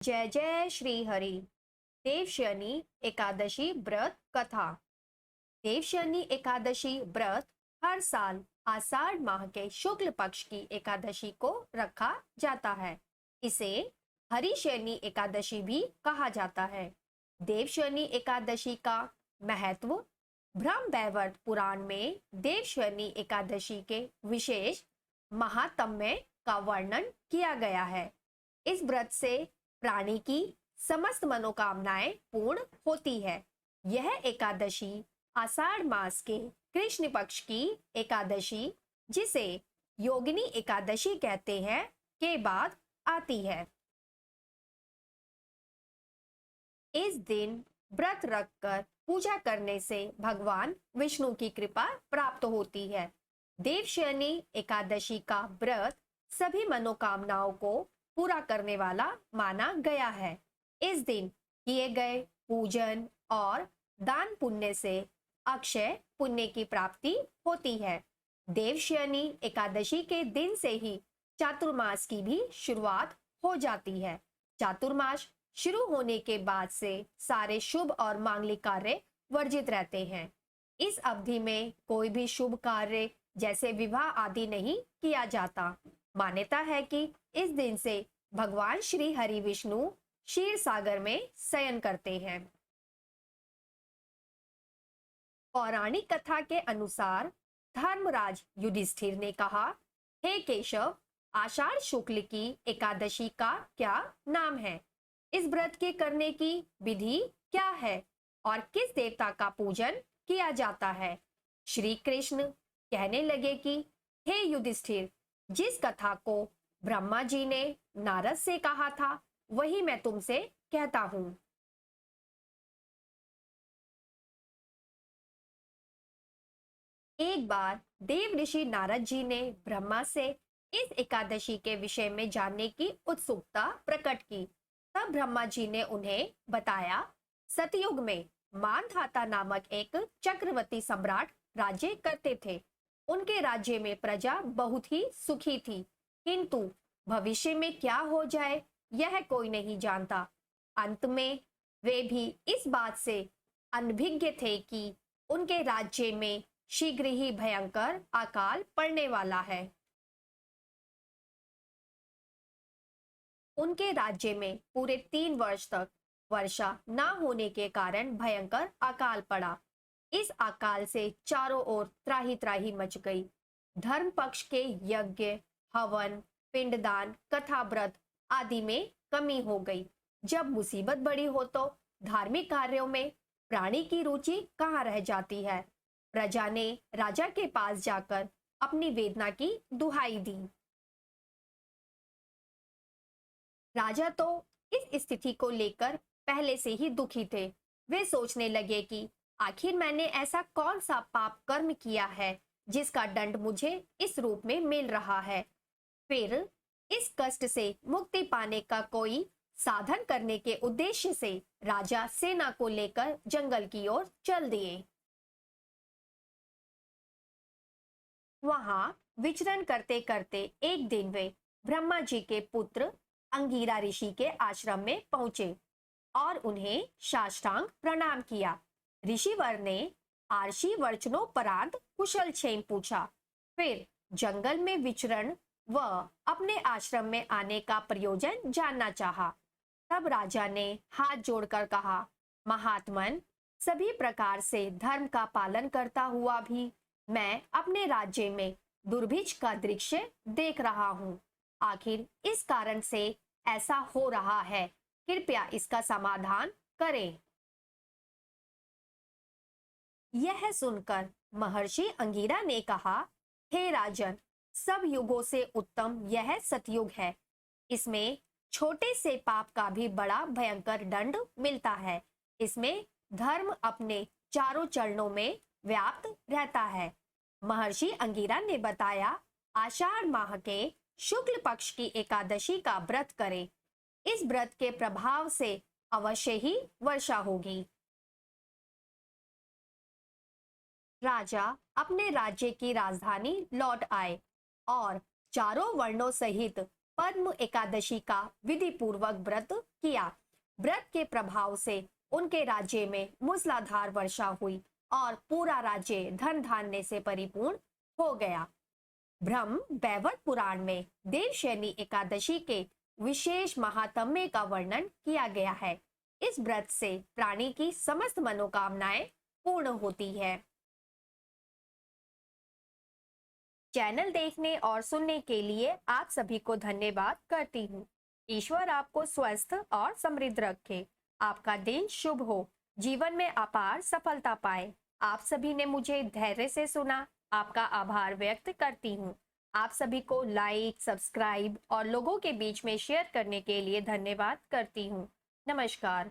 जय जय श्री हरि। देवशयनी एकादशी व्रत कथा। देवशयनी एकादशी व्रत हर साल आषाढ़ माह के शुक्ल पक्ष की एकादशी को रखा जाता है। इसे हरिशयनी एकादशी भी कहा जाता है। देवशयनी एकादशी का महत्व ब्रह्मवैवर्त पुराण में देवशयनी एकादशी के विशेष महात्म्य का वर्णन किया गया है। इस व्रत से प्राणी की समस्त मनोकामनाएं पूर्ण होती है। यह एकादशी आषाढ़ मास के कृष्ण पक्ष की एकादशी, जिसे योगिनी एकादशी कहते हैं, के बाद आती है। इस दिन व्रत रखकर पूजा करने से भगवान विष्णु की कृपा प्राप्त होती है। देवशयनी एकादशी का व्रत सभी मनोकामनाओं को पूरा करने वाला माना गया है। इस दिन किए गए पूजन और दान पुण्य से अक्षय पुण्य की प्राप्ति होती है। देवशयनी एकादशी के दिन से ही चातुर्मास की भी शुरुआत हो जाती है। चातुर्मास शुरू होने के बाद से सारे शुभ और मांगलिक कार्य वर्जित रहते हैं। इस अवधि में कोई भी शुभ कार्य जैसे विवाह आदि नहीं किया जाता। मान्यता है कि इस दिन से भगवान श्री हरि विष्णु क्षीर सागर में शयन करते हैं। पौराणिक कथा के अनुसार धर्मराज युधिष्ठिर ने कहा, हे केशव, आषाढ़ शुक्ल की एकादशी का क्या नाम है? इस व्रत के करने की विधि क्या है और किस देवता का पूजन किया जाता है? श्री कृष्ण कहने लगे कि हे युधिष्ठिर, जिस कथा को ब्रह्मा जी ने नारद से कहा था वही मैं तुमसे कहता हूं। एक बार देव ऋषि नारद जी ने ब्रह्मा से इस एकादशी के विषय में जानने की उत्सुकता प्रकट की। तब ब्रह्मा जी ने उन्हें बताया, सतयुग में मानधाता नामक एक चक्रवर्ती सम्राट राज्य करते थे। उनके राज्य में प्रजा बहुत ही सुखी थी, किंतु भविष्य में क्या हो जाए यह कोई नहीं जानता। अंत में वे भी इस बात से अनभिज्ञ थे कि उनके राज्य में शीघ्र ही भयंकर अकाल पड़ने वाला है। उनके राज्य में पूरे 3 वर्ष तक वर्षा न होने के कारण भयंकर अकाल पड़ा। इस अकाल से चारों ओर त्राही त्राही मच गई। धर्म पक्ष के यज्ञ, हवन, पिंडदान, कथा, व्रत आदि में कमी हो गई। जब मुसीबत बड़ी हो तो धार्मिक कार्यों में प्राणी की रुचि कहाँ रह जाती है। प्रजा ने राजा के पास जाकर अपनी वेदना की दुहाई दी। राजा तो इस स्थिति को लेकर पहले से ही दुखी थे। वे सोचने लगे कि आखिर मैंने ऐसा कौन सा पाप कर्म किया है जिसका दंड मुझे इस रूप में मिल रहा है। फिर इस कष्ट से मुक्ति पाने का कोई साधन करने के उद्देश्य से राजा सेना को लेकर जंगल की ओर चल दिए। वहां विचरण करते करते एक दिन वे ब्रह्मा जी के पुत्र अंगिरा ऋषि के आश्रम में पहुंचे और उन्हें साष्टांग प्रणाम किया। ऋषिवर ने आर्षि वर्चनोपरांत कुशल क्षेम पूछा। फिर जंगल में विचरण व अपने आश्रम में आने का प्रयोजन जानना चाहा। तब राजा ने हाथ जोड़कर कहा, महात्मन, सभी प्रकार से धर्म का पालन करता हुआ भी मैं अपने राज्य में दुर्भिक्ष का दृश्य देख रहा हूँ। आखिर इस कारण से ऐसा हो रहा है, कृपया इसका समाधान करें। यह सुनकर महर्षि अंगिरा ने कहा, हे राजन, सब युगों से उत्तम यह सतयुग है। इसमें छोटे से पाप का भी बड़ा भयंकर दंड मिलता है। इसमें धर्म अपने चारों चरणों में व्याप्त रहता है। महर्षि अंगिरा ने बताया, आषाढ़ माह के शुक्ल पक्ष की एकादशी का व्रत करें। इस व्रत के प्रभाव से अवश्य ही वर्षा होगी। राजा अपने राज्य की राजधानी लौट आए और चारों वर्णों सहित पद्म एकादशी का विधि पूर्वक व्रत किया। व्रत के प्रभाव से उनके राज्य में मूसलाधार वर्षा हुई और पूरा राज्य धन धान्य से परिपूर्ण हो गया। ब्रह्म वैवर्त पुराण में देवशयनी एकादशी के विशेष महात्म्य का वर्णन किया गया है। इस व्रत से प्राणी की समस्त मनोकामनाएं पूर्ण होती है। चैनल देखने और सुनने के लिए आप सभी को धन्यवाद करती हूँ। ईश्वर आपको स्वस्थ और समृद्ध रखे। आपका दिन शुभ हो, जीवन में अपार सफलता पाए। आप सभी ने मुझे धैर्य से सुना, आपका आभार व्यक्त करती हूँ। आप सभी को लाइक, सब्सक्राइब और लोगों के बीच में शेयर करने के लिए धन्यवाद करती हूँ। नमस्कार।